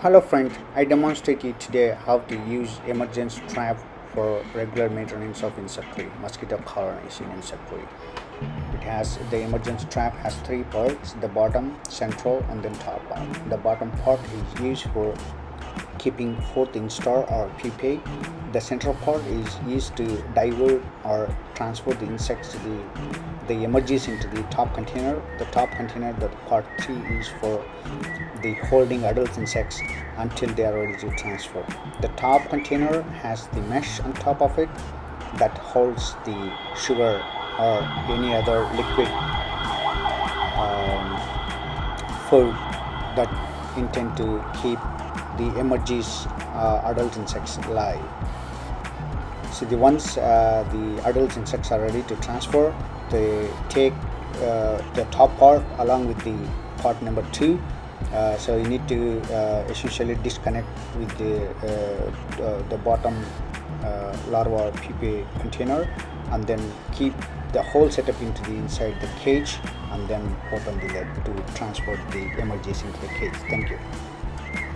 Hello friend, I demonstrate you today how to use Emergence trap for regular maintenance of insect tree, mosquito colonies in insect tree. The Emergence trap has three parts: the bottom, central, and then top part. The bottom part is used for keeping fourth instar or pupae. The central part is used to divert or transfer the insects to the emerges into the top container. The top container, the part 3, is for the holding adult insects until they are ready to transfer. The top container has the mesh on top of it that holds the sugar or any other liquid food that intend to keep the emerges adult insects alive. So once the adult insects are ready to transfer, they take the top part along with the part number 2. So you need to essentially disconnect with the bottom larva or pupae container, and then keep the whole setup into the inside the cage, and then open the lid to transport the emerges into the cage. Thank you.